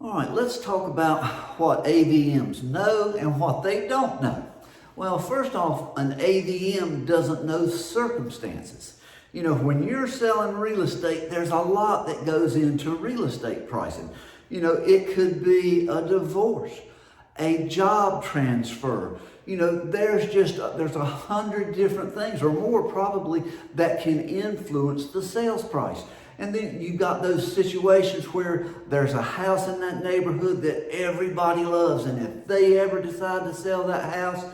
All right, let's talk about what AVMs know and what they don't know. Well, first off, an AVM doesn't know circumstances. You know, when you're selling real estate, there's a lot that goes into real estate pricing. You know, it could be a divorce, a job transfer. You know, there's 100 different things or more probably that can influence the sales price. And then you got those situations where there's a house in that neighborhood that everybody loves, and if they ever decide to sell that house,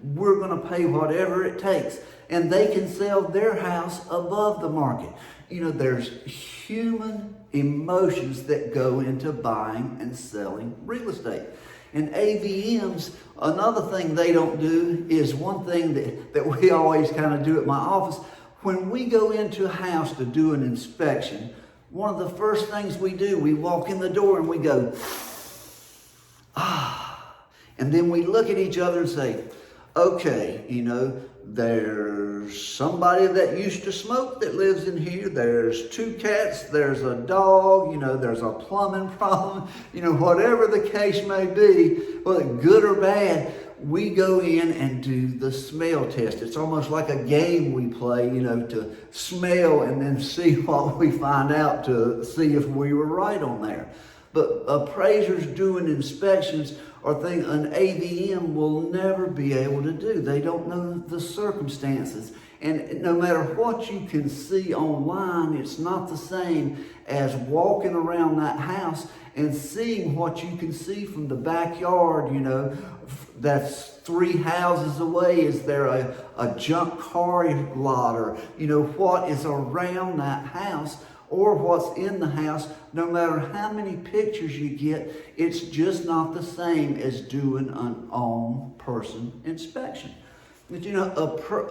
we're going to pay whatever it takes. And they can sell their house above the market. You know, there's human emotions that go into buying and selling real estate. And AVMs, another thing they don't do is one thing that we always kind of do at my office. When we go into a house to do an inspection, one of the first things we do, we walk in the door and we go, ah. And then we look at each other and say, okay, you know, there's somebody that used to smoke that lives in here. There's 2 cats, there's a dog, you know, there's a plumbing problem, you know, whatever the case may be, whether good or bad, we go in and do the smell test. It's almost like a game we play, you know, to smell and then see what we find out to see if we were right on there. But appraisers doing inspections are things an AVM will never be able to do. They don't know the circumstances. And no matter what you can see online, it's not the same as walking around that house and seeing what you can see from the backyard. You know, that's 3 houses away. Is there a junk car lot, or, you know, what is around that house or what's in the house? No matter how many pictures you get, it's just not the same as doing an on-person inspection. But you know,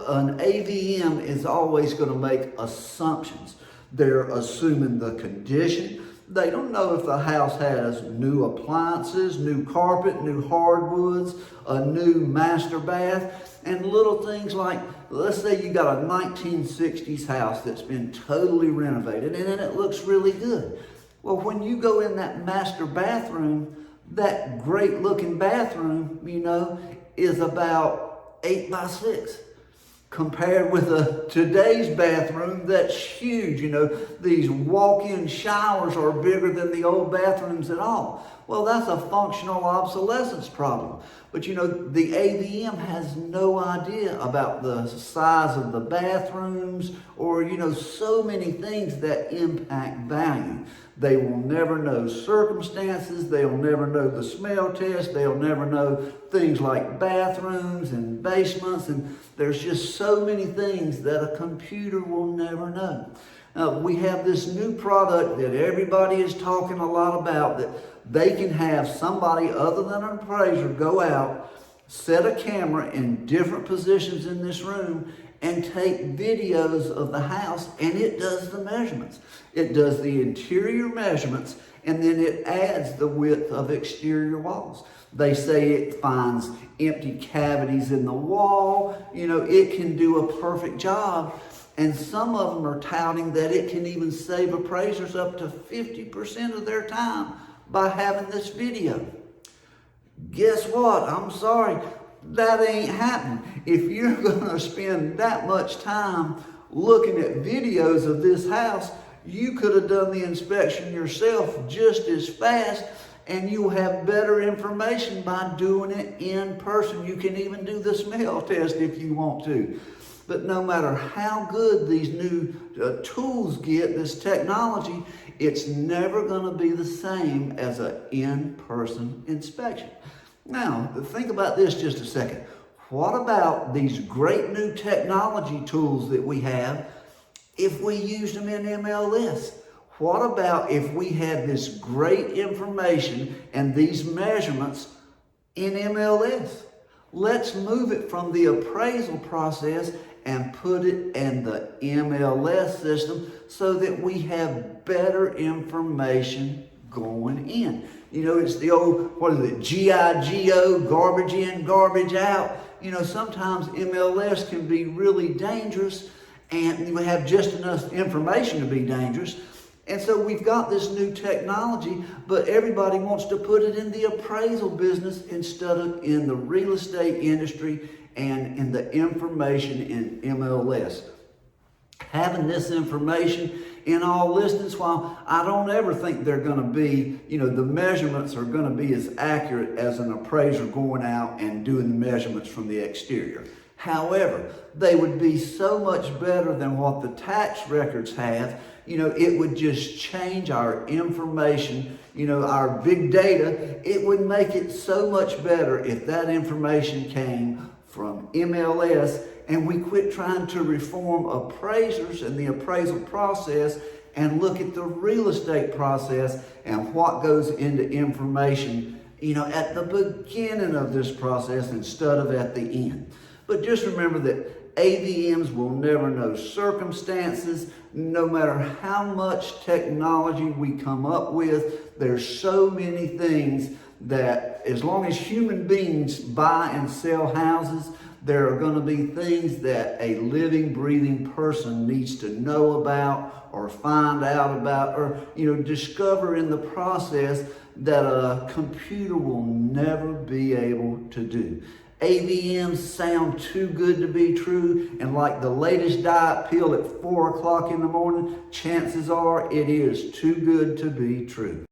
an AVM is always going to make assumptions. They're assuming the condition. They don't know if the house has new appliances, new carpet, new hardwoods, a new master bath, and little things like, let's say you got a 1960s house that's been totally renovated and then it looks really good. Well, when you go in that master bathroom, that great looking bathroom, you know, is about 8 by 6. Compared with today's bathroom that's huge. You know, these walk-in showers are bigger than the old bathrooms at all. Well, that's a functional obsolescence problem. But you know, the AVM has no idea about the size of the bathrooms or, you know, so many things that impact value. They will never know circumstances. They'll never know the smell test. They'll never know things like bathrooms and basements. And there's just so many things that a computer will never know. We have this new product that everybody is talking a lot about, that they can have somebody other than an appraiser go out, set a camera in different positions in this room, and take videos of the house, and it does the measurements. It does the interior measurements, and then it adds the width of exterior walls. They say it finds empty cavities in the wall. You know, it can do a perfect job. And some of them are touting that it can even save appraisers up to 50% of their time by having this video. Guess what? I'm sorry. That ain't happening. If you're going to spend that much time looking at videos of this house, you could have done the inspection yourself just as fast, and you'll have better information by doing it in person. You can even do the smell test if you want to. But no matter how good these new tools get, this technology, it's never going to be the same as an in-person inspection. Now, think about this just a second. What about these great new technology tools that we have if we used them in MLS? What about if we had this great information and these measurements in MLS? Let's move it from the appraisal process and put it in the MLS system so that we have better information going in. You know, it's the old, what is it, GIGO, garbage in, garbage out. You know, sometimes MLS can be really dangerous, and we have just enough information to be dangerous. And so we've got this new technology, but everybody wants to put it in the appraisal business instead of in the real estate industry and in the information in MLS. Having this information in all listings, while I don't ever think they're going to be, the measurements are going to be as accurate as an appraiser going out and doing the measurements from the exterior. However, they would be so much better than what the tax records have. It would just change our information, our big data. It would make it so much better if that information came from MLS and we quit trying to reform appraisers and the appraisal process and look at the real estate process and what goes into information, at the beginning of this process instead of at the end. But just remember that AVMs will never know circumstances, no matter how much technology we come up with. There's so many things that as long as human beings buy and sell houses, there are going to be things that a living, breathing person needs to know about or find out about or, discover in the process that a computer will never be able to do. AVMs sound too good to be true, and like the latest diet pill at 4 o'clock in the morning, chances are it is too good to be true.